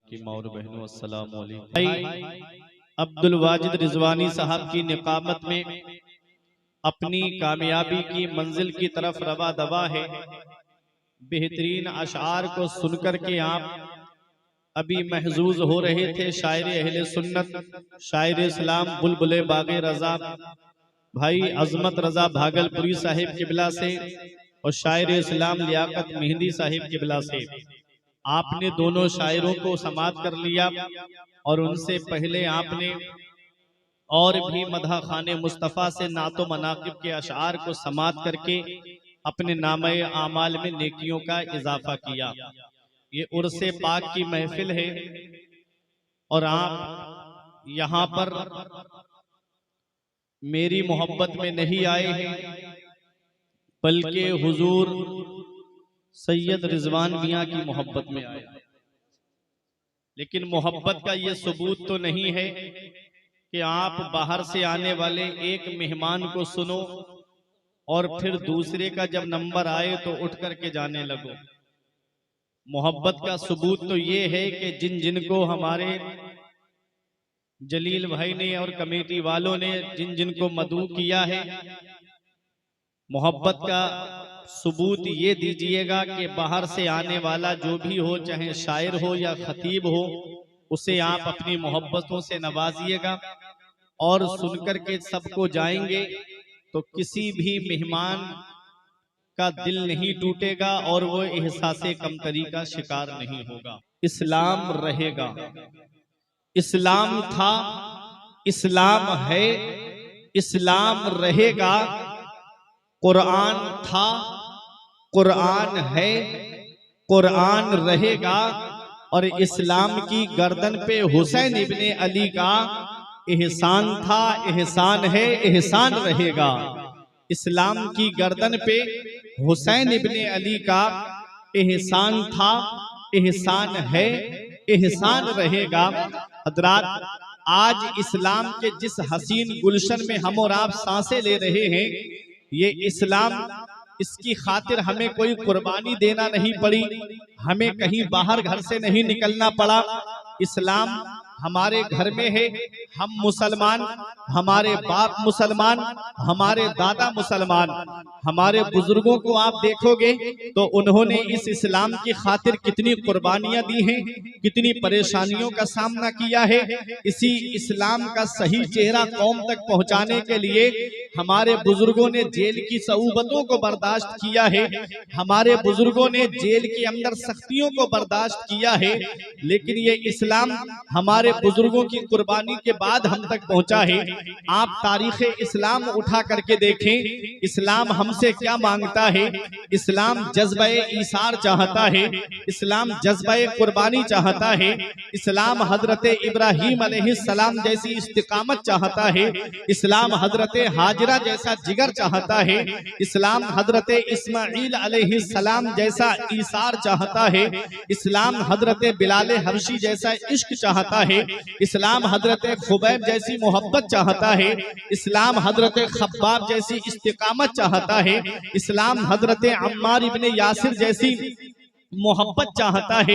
की माँ और बहनों, अस्सलाम वालेकुम। अब्दुल वाजिद रिजवानी साहब की निकामत में अपनी कामयाबी की मंजिल की तरफ रवा दवा है। बेहतरीन अशार को सुनकर के आप अभी महजूज हो रहे थे। शायर अहले सुन्नत, शायर इस्लाम बुलबुले बागे रजा भाई अजमत रजा भागलपुरी साहिब किबला से और शायर इस्लाम लियाकत मेहंदी साहिब किबला से आपने दोनों शायरों को समाप्त कर लिया और उनसे पहले आपने और भी मदह खाने मुस्तफ़ा से नातो मनाकिब के अशार को समाप्त करके अपने नामे आमाल में नेकियों का इजाफा किया। ये उर्से पाक की महफिल है और आप यहाँ पर मेरी मोहब्बत में नहीं आए हैं, बल्कि हुजूर सैयद रिजवान मियाँ की मोहब्बत में आए। लेकिन मोहब्बत का ये सबूत तो नहीं है कि आप बाहर से आने वाले एक मेहमान को सुनो और फिर दूसरे का जब नंबर आए तो उठ करके जाने लगो। मोहब्बत का सबूत तो ये है कि जिन जिनको हमारे जलील भाई ने और कमेटी वालों ने जिन जिनको मदऊ किया है, मोहब्बत का सबूत ये दीजिएगा कि बाहर से आने वाला जो भी हो, चाहे शायर हो या खतीब हो, उसे आप अपनी मोहब्बतों से नवाजिएगा और सुनकर के सबको जाएंगे तो किसी भी मेहमान का दिल नहीं टूटेगा और वो एहसासे कमतरी का शिकार नहीं होगा। इस्लाम रहेगा, इस्लाम था, इस्लाम है, इस्लाम रहेगा। कुरान था, कुरान है, कुरान रहेगा। और इस्लाम की गर्दन पे हुसैन इब्ने अली का एहसान था, एहसान है, एहसान रहेगा। इस्लाम की गर्दन पे हुसैन इब्ने अली का एहसान था, एहसान है, एहसान रहेगा। हज़रात, आज इस्लाम के जिस हसीन गुलशन में हम और आप सांसें ले रहे हैं, ये इस्लाम, इसकी खातिर हमें कोई कुर्बानी देना नहीं पड़ी, हमें कहीं बाहर घर से नहीं निकलना पड़ा। इस्लाम हमारे घर में है। हम मुसलमान, हमारे बाप मुसलमान, हमारे दादा मुसलमान। हमारे बुजुर्गों को आप देखोगे तो उन्होंने इस इस्लाम की खातिर कितनी कुर्बानियां दी हैं, कितनी परेशानियों का सामना किया है। इसी इस्लाम का सही चेहरा कौम तक पहुंचाने के लिए हमारे बुजुर्गों ने जेल की सऊबतों को बर्दाश्त किया है, हमारे बुजुर्गों ने जेल के अंदर सख्तियों को बर्दाश्त किया है। लेकिन ये इस्लाम हमारे बुजुर्गों की कुर्बानी के बाद हम तक पहुंचा है। आप तारीख इस्लाम उठा करके देखें, इस्लाम हमसे क्या मांगता है। इस्लाम जज्बे ईसार चाहता है, इस्लाम जज्बे कुर्बानी चाहता है। इस्लाम हजरत इब्राहीम अलैहिस्सलाम जैसी इस्तिकामत चाहता है। इस्लाम हजरत हाजरा जैसा जिगर चाहता है। इस्लाम हजरत इस्माइल अलैहिस्सलाम जैसा ईसार चाहता है। इस्लाम हजरत बिलाल हबशी जैसा इश्क चाहता है। इस्लाम हजरत खुबैब जैसी मोहब्बत चाहता है। इस्लाम हजरत खब्बाब जैसी इस्तिकामत चाहता है। इस्लाम हजरत अम्मार इब्ने यासिर जैसी मोहब्बत चाहता है।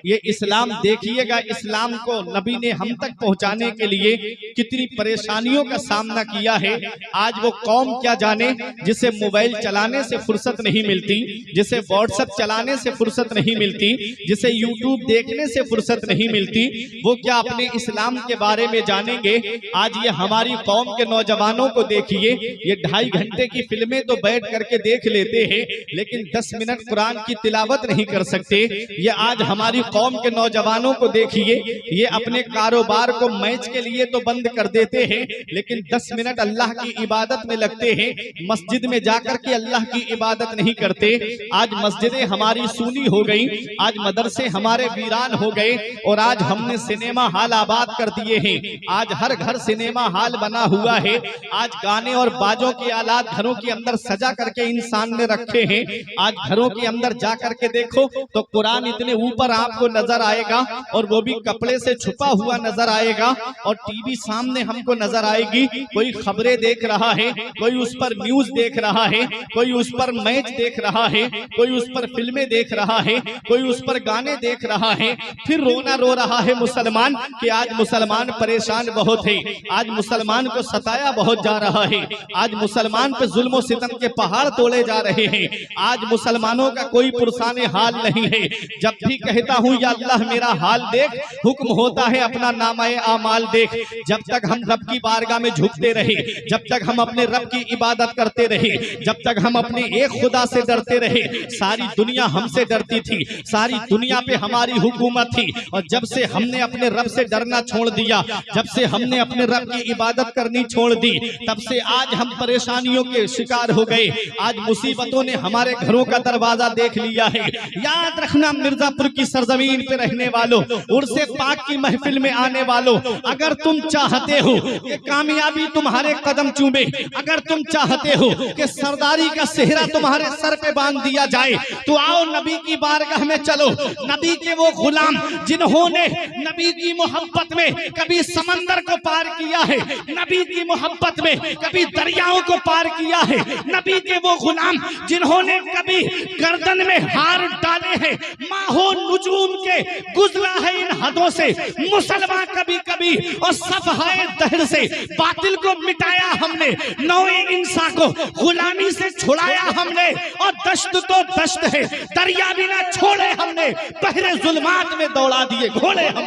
ये इस्लाम देखिएगा, इस्लाम को नबी ने हम तक पहुंचाने के लिए कितनी परेशानियों का सामना किया है। आज वो कौम क्या जाने जिसे मोबाइल चलाने से फुर्सत नहीं मिलती, जिसे व्हाट्सएप चलाने से फुर्सत नहीं मिलती, जिसे यूट्यूब देखने से फुर्सत नहीं मिलती, वो क्या अपने इस्लाम के बारे में जानेंगे। आज ये हमारी कौम के नौजवानों को देखिए, ये 2.5 घंटे की फिल्में तो बैठ करके देख लेते हैं, लेकिन 10 मिनट कुरान की तिलावत नहीं कर सकते। ये आज हमारी कौम के नौजवानों को देखिए, ये अपने कारोबार को मैच के लिए तो बंद कर देते हैं, लेकिन 10 मिनट अल्लाह की इबादत में लगते हैं। मस्जिद में जाकर के अल्लाह की इबादत नहीं करते। आज मस्जिदें हमारी सूनी हो गई, आज मदरसे हमारे वीरान हो गए और आज हमने सिनेमा हॉल आबाद कर दिए हैं। आज हर घर सिनेमा हॉल बना हुआ है। आज गाने और बाजों के आलात घरों के अंदर सजा करके इंसान ने रखे हैं। आज घरों के अंदर जा करके देखो, तो कुरान इतने ऊपर आपको नजर आएगा और वो भी कपड़े से छुपा हुआ नजर आएगा, और टीवी सामने हमको नजर आएगी। कोई खबरें देख रहा है, कोई उस पर न्यूज देख रहा है, कोई उस पर मैच देख रहा है, कोई उस पर फिल्में देख रहा है, कोई उस पर गाने देख रहा है। फिर रोना रो रहा है मुसलमान कि आज मुसलमान परेशान बहुत है, आज मुसलमान को सताया बहुत जा रहा है, आज मुसलमान पे जुल्म सितम के पहाड़ तोड़े जा रहे हैं, आज मुसलमानों का कोई पुरसाने हाल नहीं है। जब भी कहता हूँ या अल्लाह मेरा हाल देख, हुक्म होता है अपना नामाए आमाल देख। जब तक हम रब की बारगाह में झुकते रहे, जब तक हम अपने रब की इबादत करते रहे, जब तक हम अपने एक खुदा से डरते रहे, सारी दुनिया हमसे डरती थी, सारी दुनिया पे हमारी हुकूमत थी। और जब से हमने अपने रब से डरना छोड़ दिया, जब से हमने अपने रब की इबादत करनी छोड़ दी, तब से आज हम परेशानियों के शिकार हो गए। आज मुसीबतों ने हमारे घरों का दरवाजा देख लिया है। याद रखना मिर्जापुर की सरजमीन पे रहने वालों, उर्से पाक की महफिल में आने वालों, अगर तुम चाहते हो कि कामयाबी तुम्हारे कदम चूमे, अगर तुम चाहते हो कि सरदारी का सेहरा तुम्हारे सर पे बांध दिया जाए, तो आओ नबी की बारगाह में चलो। नबी के वो गुलाम जिन्होंने नबी की मोहब्बत में कभी समंदर को पार किया है, नबी की मोहब्बत में कभी दरियाओं को पार किया है, नबी के वो गुलाम जिन्होंने कभी गर्दन में हार डाले हैं, माहो नुजूम के गुजरा है इन हदों से मुसलमान कभी कभी, और सफहाए दहर से बातिल को मिटाया हमने, नौए इंसा को गुलामी से छुड़ाया हमने, और दश्त तो दश्त है दरिया भी ना छोड़े हमने, बहरे जुल्मात में दौड़ा दिए घोड़े हम।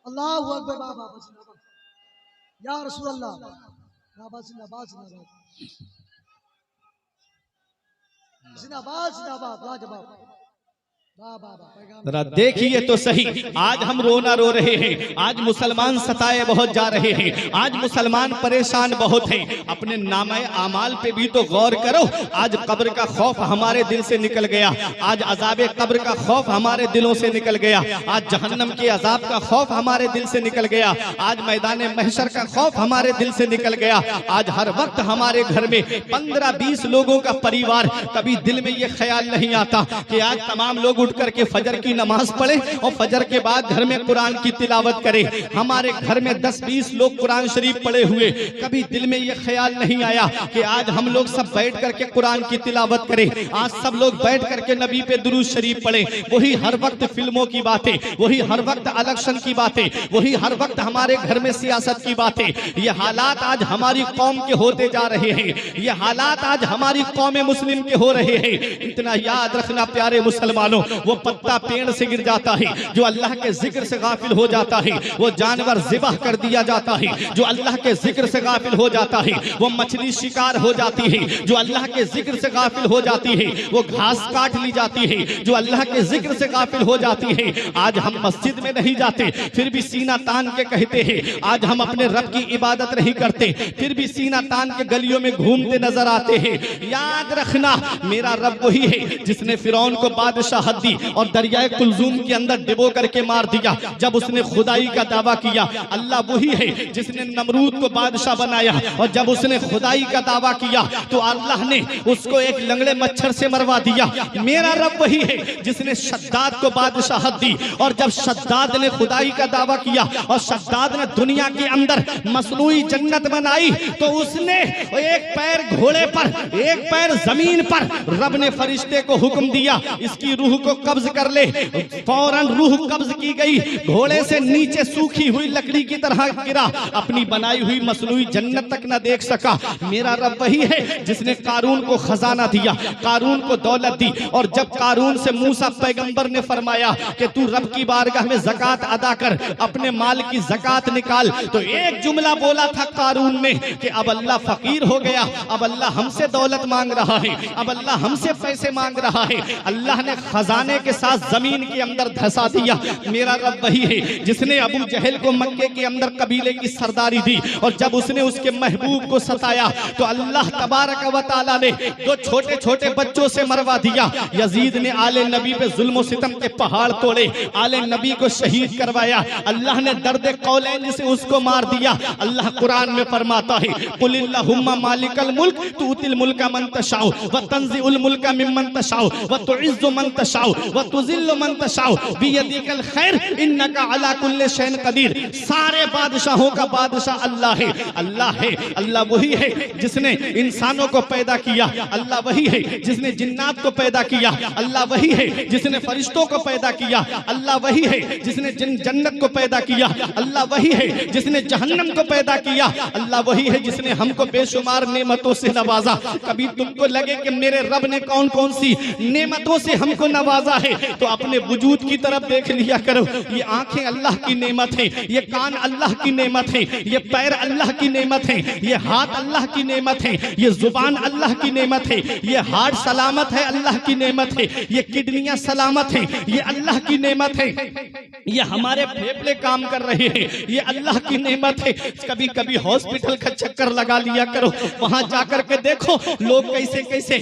अल्लाहु अकबर बाबा या रसूल अल्लाह जिंदाबाद जिंदाबाद जिंदाबाद जिंदाबाद लाजवाब। जरा देखिए तो सही, आज हम रोना रो रहे हैं, आज मुसलमान सताए बहुत जा रहे हैं, आज मुसलमान परेशान बहुत हैं। अपने नामे आमाल पे भी तो गौर करो। आज कब्र का खौफ हमारे दिल से निकल गया, आज अजाब कब्र का खौफ हमारे दिलों से निकल गया, आज जहन्नम के अजाब का खौफ हमारे दिल से निकल गया, आज मैदान महशर का खौफ हमारे दिल से निकल गया। आज हर वक्त हमारे घर में 15-20 लोगों का परिवार, कभी दिल में ये ख्याल नहीं आता कि आज तमाम लोग करके फजर की नमाज पढ़े और फजर के बाद घर में कुरान की तिलावत करे। हमारे घर में 10-20 लोग कुरान शरीफ पढ़े हुए, कभी दिल में यह ख्याल नहीं आया कि आज हम लोग सब बैठ करके कुरान की तिलावत करें, आज सब लोग बैठ करके नबी पे दुरूद शरीफ पढ़े। वही हर वक्त फिल्मों की बातें, वही हर वक्त इलेक्शन की बातें, वही हर वक्त हमारे घर में सियासत की बातें। ये हालात आज हमारी कौम के होते जा रहे हैं, ये हालात आज हमारी कौम मुस्लिम के हो रहे हैं। इतना याद रखना प्यारे मुसलमानों, वो पत्ता पेड़ से गिर जाता है जो अल्लाह के जिक्र से गाफिल हो जाता है, वो जानवर ज़िबह कर दिया जाता है जो अल्लाह के जिक्र से गाफिल हो जाता है, वो मछली शिकार हो जाती है जो अल्लाह के जिक्र से गाफिल हो जाती है, वो घास काट ली जाती है जो अल्लाह के जिक्र से गाफिल हो जाती है। आज हम मस्जिद में नहीं जाते फिर भी सीना तान के कहते हैं, आज हम अपने रब की इबादत नहीं करते फिर भी सीना तान के गलियों में घूमते नजर आते हैं। याद रखना मेरा रब वही है जिसने फिरौन को बादशाह दी और दरियाए कुलजूम के अंदर डिबो करके मार दिया जब उसने खुदाई का दावा किया। अल्लाह वही है जिसने नमरूद को बादशाह बनाया और जब उसने खुदाई का दावा किया तो अल्लाह ने उसको एक लंगड़े मच्छर से मरवा दिया। मेरा रब वही है जिसने शद्दाद को बादशाह दी और जब शद्दाद ने खुदाई का दावा किया और शद्दाद ने दुनिया के अंदर मसनूई जन्नत बनाई तो उसने एक पैर घोड़े पर एक पैर जमीन पर रब ने फरिश्ते को हुक्म दिया इसकी रूह को कब्ज कर ले। फौरन रूह कब्ज की गई, घोड़े से नीचे सूखी हुई लकड़ी की तरह गिरा, अपनी बनाई हुई मसनूई जन्नत तक न देख सका। मेरा रब वही है जिसने कारून को खजाना दिया, कारून को दौलत दी और जब कारून से मूसा पैगंबर ने फरमाया कि तू रब की बारगाह में ज़कात अदा कर, अपने माल की ज़कात निकाल, तो एक जुमला बोला था कारून ने कि अब अल्लाह फकीर हो गया, अब अल्लाह हमसे दौलत मांग रहा है, अब अल्लाह हमसे पैसे मांग रहा है। अल्लाह ने खजाना खजाने के साथ जमीन के अंदर धंसा दिया। मेरा रब वही है जिसने अबू जहल को मक्के के अंदर कबीले की सरदारी दी, और जब उसने उसके महबूब को सताया तो अल्लाह तबारक व तआला ने दो छोटे छोटे बच्चों से मरवा दिया। यजीद ने आले नबी पे जुल्म सितम के पहाड़ तोड़े, आले नबी को शहीद करवाया। अल्लाह ने दर्द कौलैन से उसको मार दिया। अल्लाह कुरान में फरमाता है कुलिल्लाहुम्मा मालिकल मुल्क तुतिल मुल्का मन तशाउ व तंजिउल मुल्का मिम्मन तशाउ व तुइज्जु मन तशाउ व तुजिल्लु मन तशाउ बियदिकल खैर इन्नका अला कुल्लि शैइन कदीर। सारे बादशाहों का बादशाह अल्लाह है। अल्लाह है, अल्लाह वही है जिसने इंसानों को पैदा किया। अल्लाह वही है जिसने जिन्नात को पैदा किया। अल्लाह वही है जिसने फरिश्तों को पैदा किया। अल्लाह वही है जिसने जन्नत को पैदा किया। अल्लाह वही है जिसने जहन्नम को पैदा किया। अल्लाह वही है जिसने हमको बेशुमार नेमतों से नवाजा। कभी तुमको लगे कि मेरे रब ने कौन कौन सी नेमतों से हमको नवाजा है, तो अपने वजूद की तरफ देख लिया करो। ये आंखें अल्लाह की नेमत है, ये कान अल्लाह की नेमत है, ये पैर अल्लाह की नेमत है, ये हाथ अल्लाह की नेमत है, ये जुबान अल्लाह की नेमत है, ये हार्ट सलामत है अल्लाह की नेमत है, ये किडनियां सलामत है, ये अल्लाह की नेमत है, ये हमारे फेफड़े काम कर रहे हैं, ये अल्लाह की नेमत है। कभी कभी हॉस्पिटल का चक्कर लगा लिया करो, वहां जाकर के देखो लोग कैसे कैसे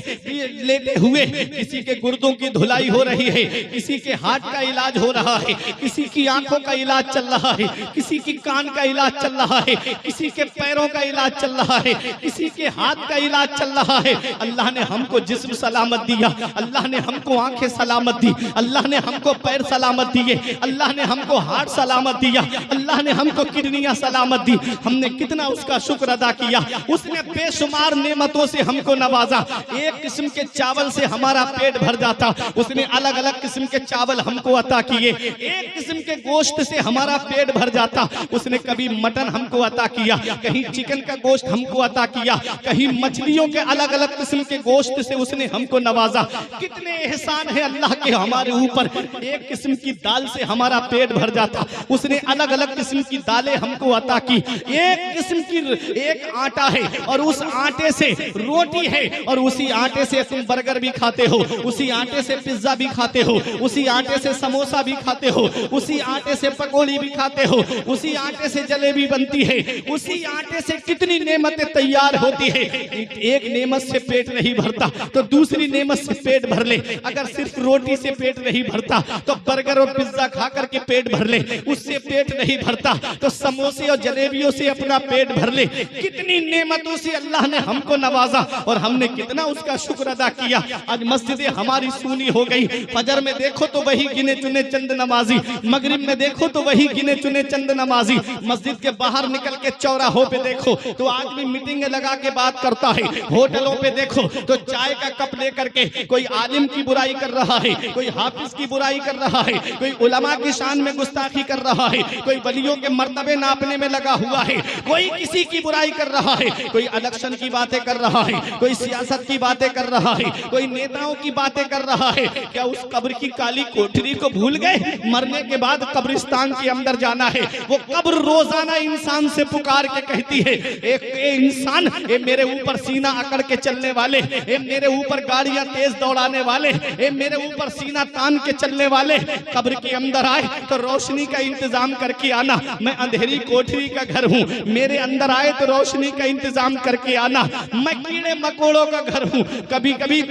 लेटे हुए, किसी के गुर्दों की धुलाई हो रही है, किसी के हार्ट का इलाज हो रहा है, किसी की आंखों का इलाज चल रहा है, किसी की कान का इलाज चल रहा है, किसी के पैरों का इलाज चल रहा है, किसी के हाथ का इलाज चल रहा है। अल्लाह ने हमको जिस्म सलामत दिया, अल्लाह ने हमको आंखें सलामत दी, अल्लाह ने हमको पैर सलामत दिए, अल्लाह ने हमको हार्ट सलामत दिया, अल्लाह ने हमको किडनियां सलामत दी। हमने कितना उसका शुक्र अदा किया। उसने बेशुमार नेमतों से हमको नवाजा। एक किस्म के चावल से हमारा पेट भर जाता, उसने अलग अलग किस्म के चावल हमको अता किए। एक किस्म के गोश्त से हमारा पेट भर जाता, उसने कभी मटन हमको अता किया, कहीं चिकन का गोश्त हमको अता किया, कहीं मछलियों के अलग अलग किस्म के गोश्त से उसने हमको नवाजा। कितने एहसान है अल्लाह के हमारे ऊपर। एक किस्म की दाल से हमारा पेट भर जाता, उसने अलग अलग किस्म की दालें हमको अता की। एक किस्म की एक आटा है और उस आटे से रोटी है, और उसी आटे से तुम बर्गर भी खाते हो, उसी आटे से पिज्जा भी खाते हो, उसी आटे से समोसा भी खाते हो, उसी आटे से पकौड़ी भी खाते हो, उसी आटे से जलेबी बनती है, उसी आटे से कितनी नेमतें तैयार होती है। एक नेमत से पेट नहीं भरता तो दूसरी नेमत से पेट भर ले। अगर सिर्फ रोटी से पेट नहीं भरता तो बर्गर और पिज्जा खा करके पेट भर ले, उससे पेट नहीं भरता तो समोसे और जलेबियों से अपना पेट भर ले। कितनी नेमतों से अल्लाह ने हमको नवाजा और हमने कितना उसका शुक्र अदा किया। आज मस्जिदें हमारी सूनी हो गई। फजर में देखो तो वही गिने चुने चंद नमाजी, मगरिब में देखो तो वही गिने चुने चंद नमाजी, मस्जिद के बाहर निकल के चौराहों पे देखो तो आदमी मीटिंगें लगा के बात करता है, होटलों पे देखो तो चाय का कप लेकर के कोई आलिम की बुराई कर रहा है, कोई हाफिज की बुराई कर रहा है, कोई उलमा की शान में गुस्ताखी कर रहा है, कोई वलियों के मर्तबे नापने में लगा हुआ है, कोई किसी की बुराई कर रहा है, कोई इलेक्शन की बातें कर रहा है, कोई सियासत की बातें कर रहा है, कोई नेताओं की बातें कर रहा है। क्या उस कब्र की काली कोठरी को भूल गए? मरने के बाद कब्रिस्तान के अंदर जाना है। वो कब्र रोजाना इंसान से पुकार के कहती है, एक इंसान, ए मेरे ऊपर सीना अकड़ के चलने वाले, ए मेरे ऊपर गाड़ियां तेज दौड़ाने वाले, ए मेरे ऊपर सीना तान के चलने वाले, कब्र के अंदर आए तो रोशनी का इंतजाम करके आना। मैं अंधेरी कोठरी का घर हूँ, मेरे अंदर आए तो रोशनी का इंतजाम करके आना। मैं कीड़े मकोड़ों का घर हूँ। कभी कभी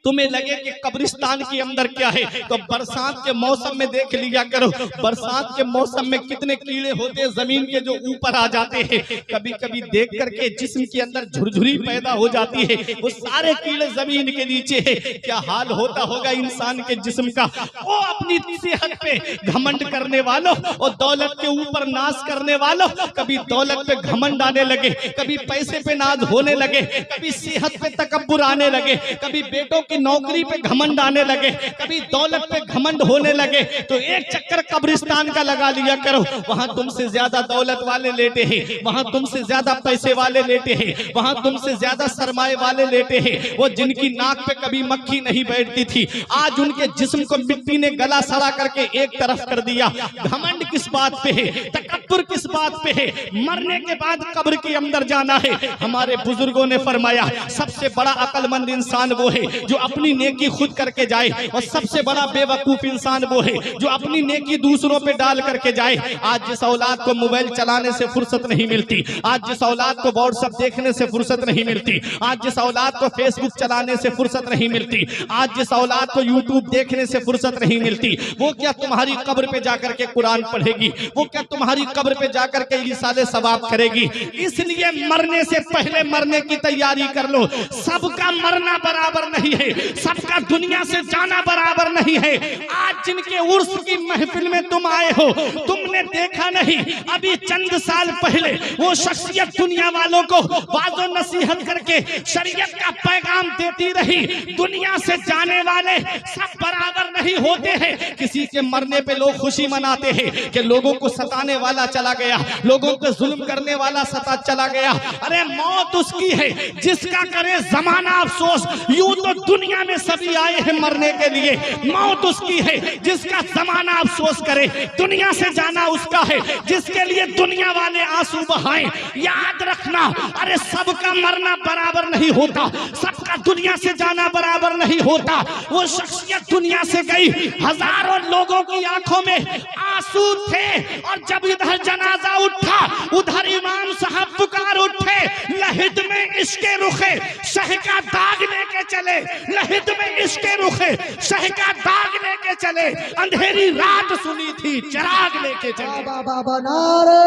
तुम्हें लगे कि कब्रिस्तान के अंदर क्या है तो बरसात के मौसम में देख लिया करो। बरसात के मौसम में कितने कीड़े होते हैं जमीन के जो ऊपर आ जाते हैं। कभी कभी देख करके जिस्म के अंदर झुरझुरी पैदा हो जाती है, वो सारे कीड़े जमीन के नीचे है। क्या हाल होता होगा इंसान के जिस्म का। वो अपनी सेहत पे घमंड करने वालों और दौलत के ऊपर नाज करने वालों, कभी दौलत पे घमंड आने लगे, कभी पैसे पे नाज होने लगे, कभी सेहत पे तकब्बुर आने लगे, कभी बेटों की नौकरी पे घमंड आने लगे, कभी दौलत पे घमंड होने लगे, तो एक चक्कर कब्रिस्तान का लगा लिया करो। वहां तुमसे ज्यादा दौलत वाले लेटे हैं, वहां तुमसे ज्यादा पैसे वाले लेटे हैं, वहां तुमसे ज्यादा सरमाए वाले लेटे हैं। वो जिनकी नाक पे कभी मक्खी नहीं बैठती थी, आज उनके जिस्म को मिट्टी ने गला सड़ा करके एक तरफ कर दिया। घमंड किस बात पे है, तकब्बुर किस बात पे है। मरने के बाद कब्र के अंदर जाना है। हमारे बुजुर्गों ने फरमाया सबसे बड़ा अक्लमंद इंसान वो है जो अपनी नेकी खुद करके जाए, और सबसे बड़ा बेवकूफ इंसान वो है जो अपनी नेकी दूसरों पे डाल करके जाए। आज जिस औलाद को मोबाइल चलाने से फुर्सत नहीं मिलती, आज जिस औलाद को व्हाट्सएप देखने से फुर्सत नहीं मिलती, आज जिस औलाद को फेसबुक चलाने से फुर्सत नहीं मिलती, आज जिस औलाद को यूट्यूब देखने से फुर्सत नहीं मिलती, वो क्या तुम्हारी कब्र पे जाकर के कुरान पढ़ेगी? वो क्या तुम्हारी कब्र पे जाकर के इसाले सवाब करेगी? इसलिए मरने से पहले मरने की तैयारी कर लो। सबका मरना बराबर नहीं है, सबका दुनिया से जाना बराबर नहीं है। आज जिनके उर्स की महफिल में तुम आए हो, तुमने देखा नहीं अभी चंद साल पहले वो शख्सियत दुनिया वालों को वाज़ो नसीहत करके शरीयत का पैगाम देती रही। दुनिया से जाने वाले सब बराबर नहीं होते हैं। किसी के मरने पे लोग खुशी मनाते हैं कि लोगों को सताने वाला चला गया, लोगों पे जुल्म करने वाला सता चला गया। अरे मौत उसकी है जिसका करे जमाना अफसोस। यूं तो दुनिया में सभी आए हैं मरने के लिए, मौत उसकी है जिसका जमाना अफसोस करे। दुनिया से जाना उसका है जिसके लिए दुनिया वाले आंसू बहाएं। याद रखना, अरे सबका मरना बराबर नहीं होता, सबका दुनिया से जाना बराबर नहीं होता। वो शख्सियत दुनिया से गई, हजारों लोगों की आंखों में आंसू थे, और जब इधर जनाजा उठा उधर इमाम साहब पुकार उठे, लहिद में इश्के रुखे शह का दाग लेके चले, लहिद में इश्के रुखे शह का दाग लेके चले। अंधेरी रात सुनी थी चिराग लेके चले। बाबा नारे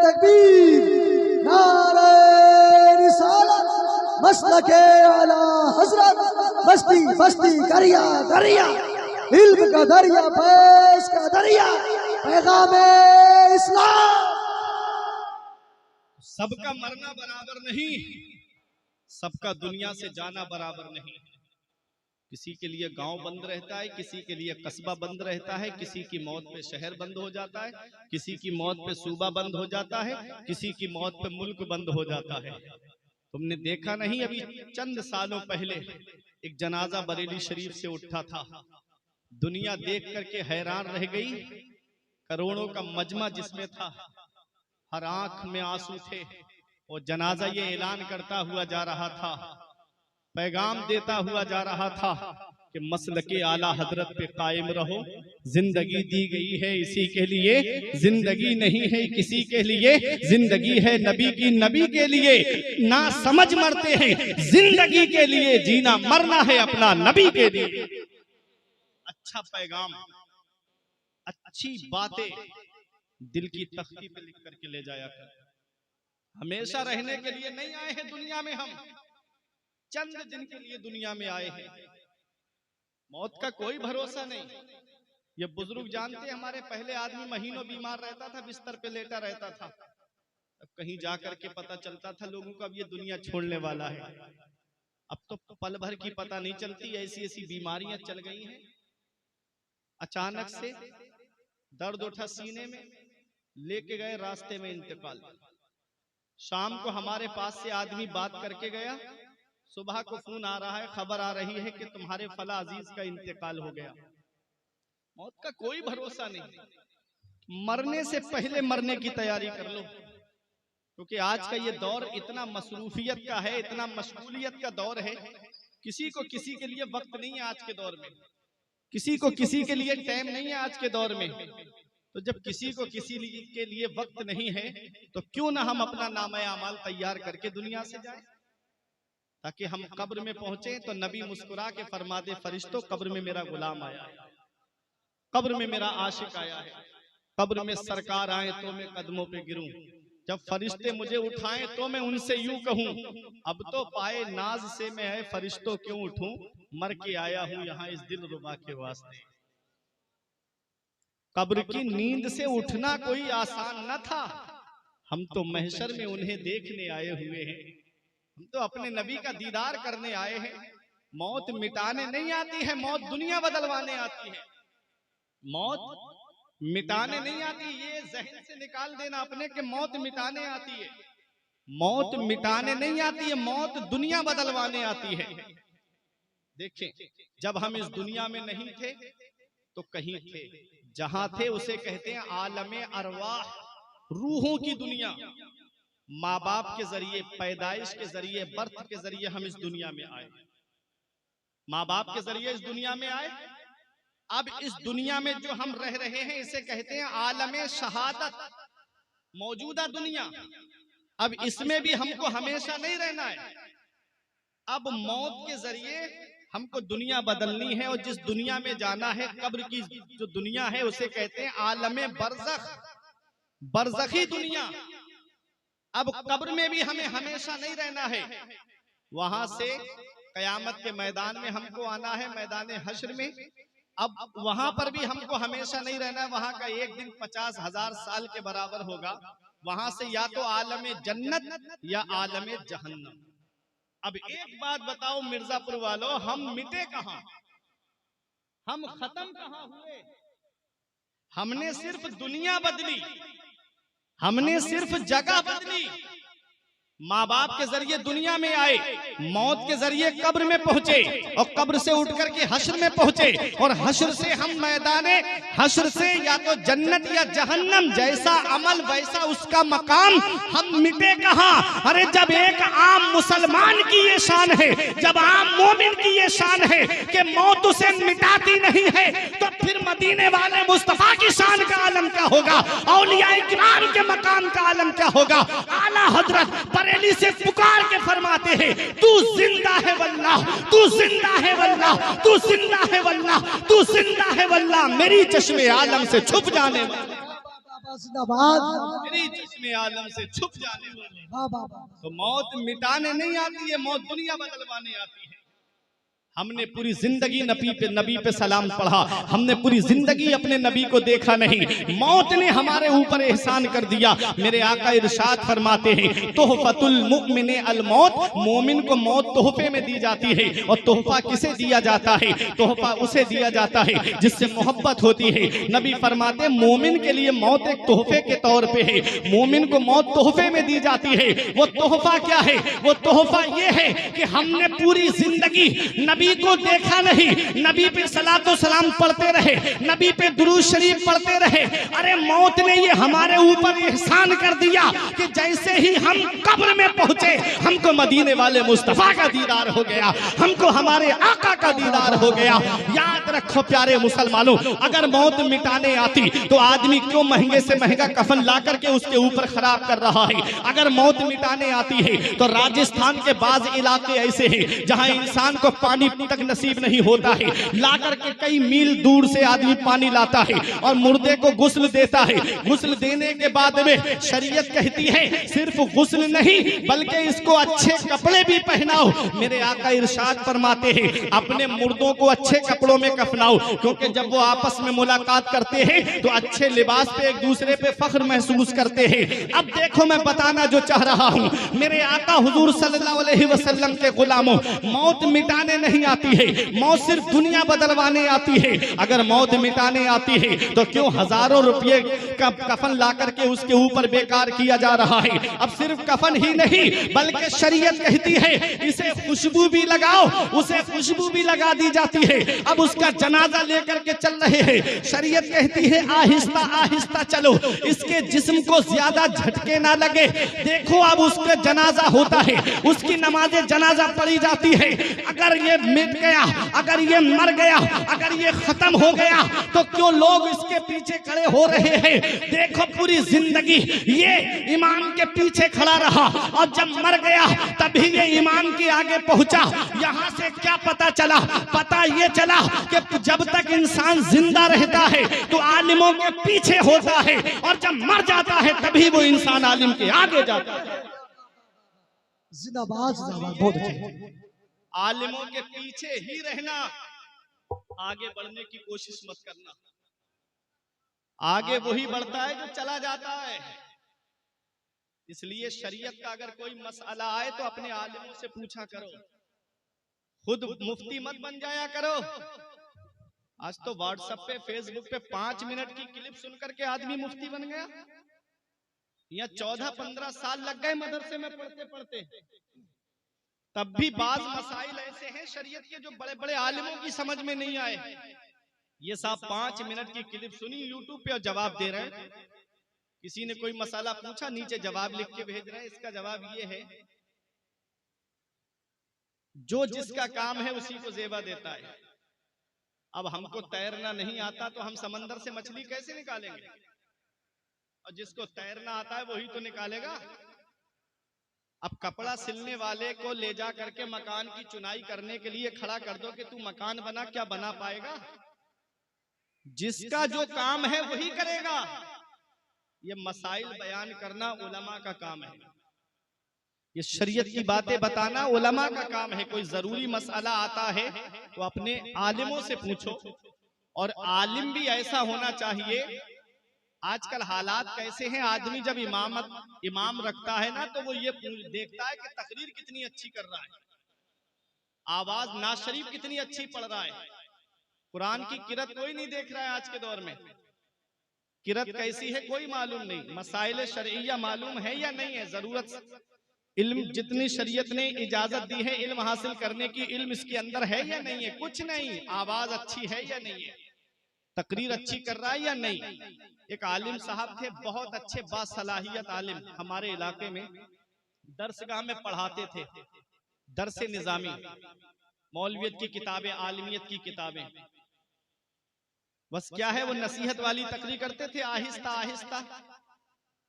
तकबीर, नारे रिसालत, मसलके आला हजरत, बस्ती बस्ती दरिया दरिया, इल्म का दरिया, फैज़ का दरिया, पैगामे इस्लाम। सबका मरना बराबर नहीं, सबका दुनिया से जाना बराबर नहीं। किसी के लिए गांव बंद रहता है, किसी के लिए कस्बा बंद रहता है, किसी की मौत पे शहर बंद हो जाता है, किसी की मौत पे सूबा बंद हो जाता है, किसी की मौत पे मुल्क बंद हो जाता है। तुमने देखा नहीं अभी चंद सालों पहले एक जनाजा बरेली शरीफ से उठा था, दुनिया देख करके हैरान रह गई। करोड़ों का मजमा जिसमें था, हर आंख में आंसू थे, और जनाजा ये ऐलान करता हुआ जा रहा था, पैगाम देता हुआ जा रहा था कि मसलके आला हजरत पे कायम रहो। जिंदगी दी गई है इसी के लिए, जिंदगी नहीं है किसी के लिए, जिंदगी है नबी की, नबी के लिए। ना समझ मरते हैं, जिंदगी के लिए जीना मरना है अपना नबी के लिए। अच्छा पैगाम, अच्छी बातें दिल की तख्ती पे लिख करके ले जाया कर। हमेशा रहने के लिए नहीं आए हैं दुनिया में, हम चंद दिन के लिए दुनिया में आए हैं। मौत का कोई भरोसा नहीं। ये बुजुर्ग जानते हैं, हमारे पहले आदमी महीनों बीमार रहता था, बिस्तर पे लेटा रहता था, अब कहीं जाकर के पता चलता था लोगों को अब ये दुनिया छोड़ने वाला है। अब तो पल भर की पता नहीं चलती, ऐसी ऐसी बीमारियां चल गई हैं। अचानक से दर्द उठा सीने में, लेके गए रास्ते में इंतकाल। शाम को हमारे पास से आदमी बात करके गया, सुबह को फोन आ रहा है, खबर आ रही है कि तुम्हारे फला अजीज का इंतकाल हो गया। मौत का कोई भरोसा नहीं। मरने से पहले मरने की तैयारी कर लो, क्योंकि आज का ये दौर इतना मसरूफियत का है, इतना मशगूलियत का दौर है। किसी को किसी के लिए वक्त नहीं है आज के दौर में, किसी को किसी के लिए टाइम नहीं है आज के दौर में। तो जब किसी को किसी के लिए वक्त नहीं है, तो क्यों ना हम अपना नामा अमाल तैयार करके दुनिया से जाएं, ताकि हम कब्र में पहुंचे तो नबी मुस्कुरा के फरमा दे, फरिश्तों कब्र में मेरा गुलाम आया है, कब्र में मेरा आशिक आया है, कब्र में सरकार आए तो मैं कदमों पे गिरूं, जब फरिश्ते मुझे उठाएं तो मैं उनसे यूं कहूं, अब तो पाए नाज से मैं है फरिश्तों क्यों उठूं, मर के आया हूं यहाँ इस दिल रुबा के वास्ते। कब्र की नींद से उठना कोई आसान न था। हम तो महशर में उन्हें देखने आए हुए हैं, हम तो अपने नबी का दीदार करने आए हैं। मौत मिटाने नहीं आती है, मौत दुनिया बदलवाने आती है। मौत मिटाने नहीं आती, ये जहन से निकाल देना अपने के मौत मिटाने आती है। मौत मिटाने नहीं आती है, मौत दुनिया बदलवाने आती है। देखें, जब हम इस दुनिया में नहीं थे तो कहीं थे, जहां थे उसे कहते हैं आलमे अरवाह, रूहों की दुनिया। माँ बाप के जरिए, पैदाइश के जरिए, बर्थ के जरिए हम इस दुनिया में आए। माँ बाप के जरिए इस दुनिया में आए। अब इस दुनिया में जो हम रह रहे हैं इसे कहते हैं आलमे शहादत, मौजूदा दुनिया। अब इसमें भी हमको हमेशा नहीं रहना है। अब मौत के जरिए हमको दुनिया बदलनी है और जिस दुनिया में जाना है, कब्र की जो दुनिया है उसे कहते हैं आलमे बरज़ख, बरज़खी दुनिया। अब कब्र में भी हमें हमेशा नहीं रहना है, वहां से कयामत के मैदान में हमको आना है, मैदान हश्र में। अब वहां पर भी हमको हमेशा नहीं रहना है, वहां का एक दिन 50,000 साल के बराबर होगा। वहां से या तो आलमे जन्नत या आलमे जहन्नम। अब एक बात बताओ मिर्जापुर वालों, हम मिटे कहां, हम खत्म कहां हुए? हमने सिर्फ दुनिया बदली, हमने सिर्फ जगह बदली। माँ बाप के जरिए दुनिया में आए, मौत के जरिए कब्र में पहुंचे और कब्र से उठ करके हश्र में पहुंचे और हश्र से हम मैदाने हश्र से या तो जन्नत या जहन्नम, जैसा अमल वैसा उसका मकाम। हम मिटे कहां? अरे जब एक आम मुसलमान की ये शान है, जब आम मोमिन की ये शान है कि मौत उसे मिटाती नहीं है, तो फिर मदीने वाले मुस्तफा की शान का आलम क्या होगा, औलिया इकराम के मकाम का आलम क्या होगा। आला हजरत बरेली से पुकार के फरमाते हैं, तू जिंदा है वल्लाह, तू जिंदा है वल्लाह, तू जिंदा है वल्लाह, तू जिंदा है वल्लाह, मेरी चश्मे आलम से छुप जाने वाले, मेरी चश्मे आलम से छुप जाने वाले। तो मौत मिटाने नहीं आती है, मौत दुनिया बदलवाने आती है। हमने पूरी जिंदगी नबी पे सलाम पढ़ा, हमने पूरी जिंदगी अपने नबी को देखा नहीं। मौत ने हमारे ऊपर एहसान कर दिया। मेरे आका इरशाद फरमाते हैं, तोहफतुल मुमिन अल मौत, मोमिन को मौत तोहफे में दी जाती है। और तोहफा किसे दिया जाता है? तोहफा उसे दिया जाता है जिससे मोहब्बत होती है। नबी फरमाते मोमिन के लिए मौत एक तोहफे के तौर पे है, मोमिन को मौत तोहफे में दी जाती है। वो तोहफा क्या है? वो तोहफा ये है कि हमने पूरी जिंदगी नबी को देखा नहीं, नबी पे सलातो सलाम पढ़ते रहे, नबी पे दुरूद शरीफ पढ़ते रहे। अरे मौत ने ये हमारे ऊपर एहसान कर दिया कि जैसे ही हम कब्र में पहुंचे, हमको मदीने वाले मुस्तफा का दीदार हो गया, हमको हमारे आका का दीदार हो गया। याद रखो प्यारे मुसलमानों, अगर मौत मिटाने आती तो आदमी क्यों महंगे से महंगा कफन ला करके उसके ऊपर खराब कर रहा है? अगर मौत मिटाने आती है तो राजस्थान के बाज इलाके ऐसे हैं जहां इंसान को पानी तक नसीब नहीं होता है, ला करके कई मील दूर से आदमी पानी लाता है और मुर्दे को गुस्ल देता है। गुस्ल देने के बाद में शरीयत कहती है सिर्फ गुस्ल नहीं बल्कि इसको अच्छे कपड़े भी पहनाओ। मेरे आका इरशाद फरमाते हैं, अपने मुर्दों को अच्छे कपड़ों में कफनाओ, क्योंकि जब वो आपस में मुलाकात करते हैं तो अच्छे लिबास पे एक दूसरे पे फख्र महसूस करते हैं। अब देखो मैं बताना जो चाह रहा हूं, मेरे आका हुजूर सल्लल्लाहु अलैहि वसल्लम के गुलामों, मौत मिटाने नहीं आती है, मौत सिर्फ दुनिया बदलवाने आती है। अगर मौत मिटाने आती है तो क्यों हजारों रुपए का कफन ला करके उसके ऊपर बेकार किया जा रहा है? अब सिर्फ कफन ही नहीं बल्कि शरीयत कहती है इसे खुशबू भी लगाओ, उसे खुशबू भी लगा दी जाती है। अब उसका जनाजा लेकर के चल रहे हैं, शरीयत कहती है आहिस्ता आहिस्ता चलो, इसके जिस्म को ज्यादा झटके ना लगे। देखो अब उसका जनाजा होता है, उसकी नमाज़े जनाजा पढ़ी जाती है। अगर ये मिट गया, अगर ये मर गया, अगर ये खत्म हो गया तो क्यों लोग इसके पीछे खड़े हो रहे हैं? देखो पूरी जिंदगी ये ईमान के पीछे खड़ा रहा और जब मर गया तभी ये ईमान के आगे पहुंचा। यहां से क्या पता चला? पता ये चला कि जब तक इंसान जिंदा रहता है तो आलिमों के पीछे होता है और जब मर जाता है तभी वो इंसान आलिम के आगे जाता है। जिंदाबाद जिंदाबाद, बहुत अच्छे। आलिमों के पीछे ही रहना, आगे बढ़ने की कोशिश मत करना। आगे वही बढ़ता है जो चला जाता है। इसलिए शरीयत का अगर कोई मसला आए तो अपने आलिमों से पूछा करो, खुद मुफ्ती मत बन जाया करो। आज तो व्हाट्सएप पे फेसबुक पे 5 मिनट की क्लिप सुनकर के आदमी मुफ्ती बन गया। यहाँ 14-15 साल लग गए मदरसे में पढ़ते पढ़ते, तब भी बाज मसाइल ऐसे हैं शरीयत के जो बड़े बड़े आलिमों की समझ में नहीं आए। ये साहब 5 मिनट की क्लिप सुनी यूट्यूब पे और जवाब दे रहे हैं। किसी ने कोई मसाला पूछा, नीचे जवाब लिख के भेज रहे हैं, इसका जवाब ये है। जो जिसका काम है उसी को जेबा देता है। अब हमको तैरना नहीं आता तो हम समंदर से मछली कैसे निकालेंगे? और जिसको तैरना आता है वही तो निकालेगा। अब कपड़ा सिलने वाले को ले जा करके मकान की चुनाई करने के लिए खड़ा कर दो कि तू मकान बना, क्या बना पाएगा? जिसका जो काम है वही करेगा। ये मसाइल बयान करना उलमा का काम है, ये शरीयत की बातें बताना उलमा का काम है। कोई जरूरी मसला आता है तो अपने आलिमों से पूछो, और आलिम भी ऐसा होना चाहिए। आजकल हालात कैसे हैं, आदमी जब इमाम रखता है ना तो वो ये देखता है कि तकरीर कितनी अच्छी कर रहा है, आवाज नाज शरीफ कितनी अच्छी पढ़ रहा है। कुरान की किरत कोई नहीं देख रहा है आज के दौर में। किरत कैसी है कोई मालूम नहीं, मसाइल शरइया मालूम है या नहीं है, जरूरत इल्म जितनी शरीयत ने इजाजत दी है इल्म हासिल करने की, इल्म इसके अंदर है या नहीं है, कुछ नहीं। आवाज अच्छी है या नहीं है, तकरीर अच्छी कर रहा है या नहीं। एक आलिम साहब थे, बहुत अच्छे बासलाहियत आलिम, हमारे इलाके में दरसगाह में पढ़ाते थे, दरस निजामी, मौलवियत की किताबें, आलिमियत की किताबें। बस क्या है, वो नसीहत वाली तकरीर करते थे आहिस्ता आहिस्ता।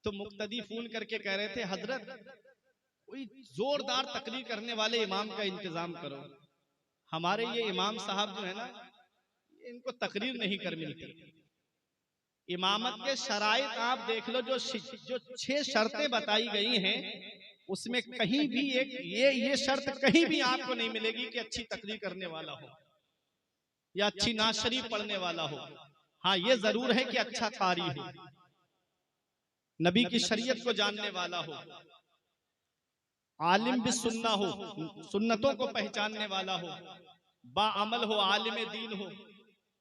तो मुक्तदी फोन करके कह रहे थे, हजरत कोई जोरदार तकरीर करने वाले इमाम का इंतजाम करो। हमारे ये इमाम साहब जो है ना, इनको तकरीर नहीं कर मिलती। इमामत के शराइत आप देख लो, जो 6 शर्तें बताई गई हैं उसमें कहीं भी एक ये शर्त कहीं भी आपको नहीं मिलेगी कि अच्छी तकरीर करने वाला हो या अच्छी नाज शरीफ पढ़ने वाला हो। हाँ, ये जरूर है कि अच्छा कारी हो, नबी की शरीयत को जानने वाला हो, आलिम भी सुन्ना हो, सुन्नतों को पहचानने वाला हो, बाअमल हो, आलिम दीन हो।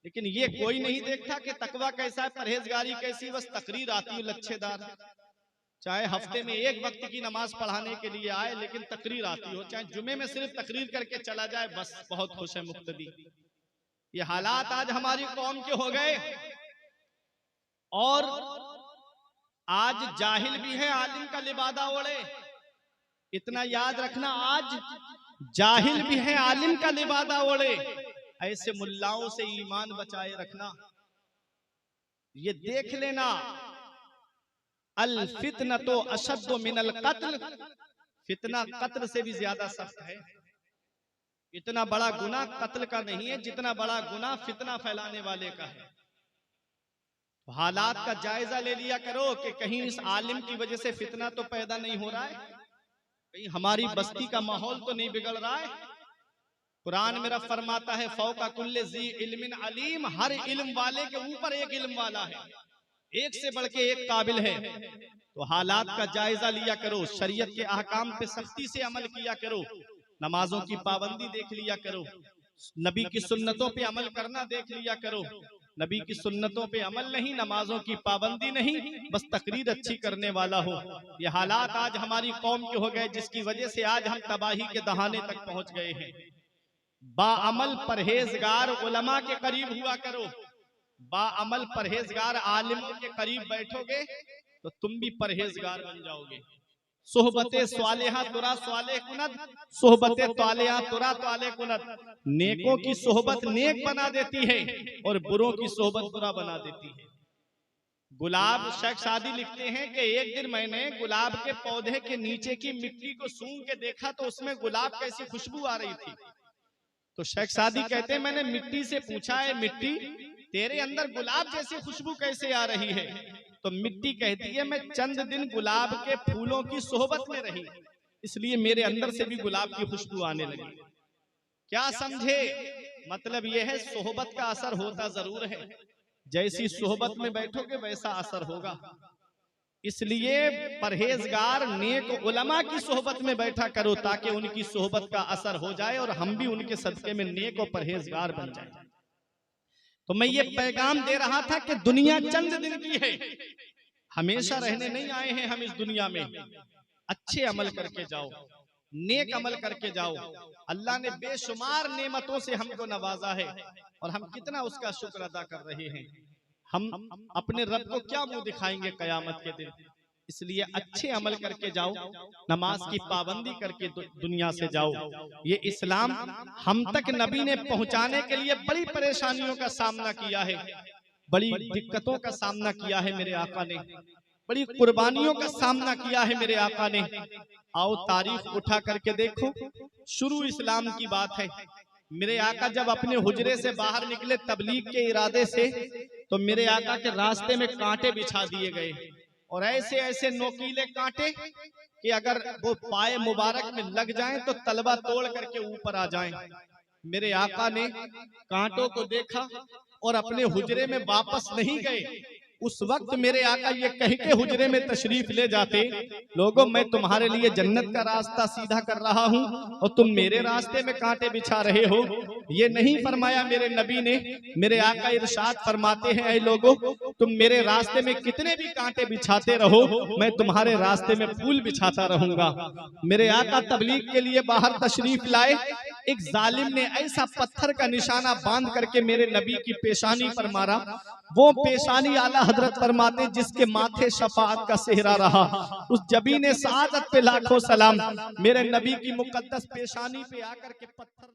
लेकिन ये कोई नहीं देखता कि तकवा कैसा है, परहेजगारी कैसी, बस तकरीर आती है लच्छेदार। चाहे हफ्ते में एक वक्त की नमाज पढ़ाने के लिए आए लेकिन तकरीर आती हो, चाहे जुमे में सिर्फ तकरीर करके चला जाए, बस बहुत खुश है मुक्तदी। ये हालात आज हमारी कौम के हो गए। और आज जाहिल भी है आलिम का लिबादा ओढ़े, इतना याद रखना, आज जाहिल भी है आलिम का लिबादा ओढ़े। ऐसे मुल्लाओं से ईमान बचाए रखना। ये देख लेना, अल फितना तो अशद्दु मिनल कत्ल, फितना कत्ल से भी ज्यादा सख्त है। इतना बड़ा गुनाह कत्ल का नहीं है जितना बड़ा गुनाह फितना फैलाने वाले का है। हालात का जायजा ले लिया करो कि कहीं इस आलिम की वजह से फितना तो पैदा नहीं हो रहा है, कहीं हमारी बस्ती का माहौल तो नहीं बिगड़ रहा है। कुरान मेरा फरमाता है, फौका कुल्ले ज़ी इल्मिन अलीम, हर इल्म वाले के ऊपर एक इल्म वाला है, एक से बढ़ के एक काबिल है। तो हालात का जायजा लिया करो, शरीयत के अहकाम पे सख्ती से अमल किया करो, नमाजों की पाबंदी देख लिया करो, नबी की सुन्नतों पे अमल करना देख लिया करो। नबी की सुन्नतों पे अमल नहीं, नमाजों की पाबंदी नहीं, बस तकरीर अच्छी करने वाला हो। ये हालात आज हमारी कौम के हो गए, जिसकी वजह से आज हम तबाही के दहाने तक पहुंच गए हैं। बाअमल परहेजगार उलमा के करीब हुआ करो, बाअमल परहेजगार आलिमों के करीब बैठोगे तो तुम भी परहेजगार बन जाओगे। सोहबते स्वालिहा तुरा स्वाले कुनत, सोहबते तालिहा तुरा ताले कुनत। नेकों की सोहबत नेक बना देती है और बुरों की सोहबत बुरा बना देती है। गुलाब शेख सादी लिखते हैं कि एक दिन मैंने गुलाब के पौधे के नीचे की मिट्टी को सूंघ के देखा तो उसमें गुलाब कैसी खुशबू आ रही थी। तो शेख सादी कहते हैं, मैंने मिट्टी से पूछा, है मिट्टी तेरे अंदर गुलाब जैसी खुशबू कैसे आ रही है? तो मिट्टी कहती है, मैं चंद दिन गुलाब के फूलों की सोहबत में रही, इसलिए मेरे अंदर से भी गुलाब की खुशबू आने लगी। क्या समझे? मतलब यह है, सोहबत का असर होता जरूर है, जैसी सोहबत में बैठोगे वैसा असर होगा। इसलिए परहेजगार नेक उलमा की सोहबत में बैठा करो ताकि उनकी सोहबत का असर हो जाए और हम भी उनके सदके में नेक और परहेजगार बन जाए। तो मैं ये पैगाम दे रहा था कि दुनिया चंद दिन की है, हमेशा रहने नहीं आए हैं हम इस दुनिया में। अच्छे अमल करके जाओ, नेक अमल करके जाओ। अल्लाह ने बेशुमार नेमतों से हमको नवाजा है और हम कितना उसका शुक्र अदा कर रहे हैं। हम अपने रब को क्या मुंह दिखाएंगे कयामत के दिन? इसलिए अच्छे अमल करके जाओ, नमाज की पाबंदी करके दुनिया से जाओ। ये इस्लाम हम तक नबी ने पहुंचाने के लिए बड़ी परेशानियों का सामना किया है, बड़ी दिक्कतों का सामना किया है मेरे आका ने, बड़ी कुर्बानियों का सामना किया है मेरे आका ने। आओ तारीख उठा करके देखो, शुरू इस्लाम की बात है। मेरे आका जब अपने हुजरे से बाहर निकले तबलीग के इरादे से, तो मेरे आका के रास्ते में कांटे बिछा दिए गए, और ऐसे ऐसे नोकीले कांटे कि अगर वो पाए मुबारक में लग जाएं तो तलवा तोड़ करके ऊपर आ जाएं। मेरे आका ने कांटों को देखा और अपने हुजरे में वापस नहीं गए। उस वक्त मेरे आका ये कह के हुजरे में तशरीफ ले जाते, लोगों मैं तुम्हारे लिए जन्नत का रास्ता सीधा कर रहा हूँ और तुम मेरे रास्ते में कांटे बिछा रहे हो। ये नहीं फरमाया मेरे नबी ने। मेरे आका इरशाद फरमाते हैं, ऐ लोगों तुम मेरे रास्ते में कितने भी कांटे बिछाते रहो, मैं तुम्हारे रास्ते में फूल बिछाता रहूंगा। मेरे आका तबलीग के लिए बाहर तशरीफ लाए, एक जालिम ने ऐसा पत्थर का निशाना बांध करके मेरे नबी की पेशानी पर मारा। वो पेशानी आला हजरत फरमाते जिसके माथे शफाअत का सेहरा रहा, उस जबीने सआदत पे लाखों सलाम। मेरे नबी की मुकद्दस पेशानी पे आकर के पत्थर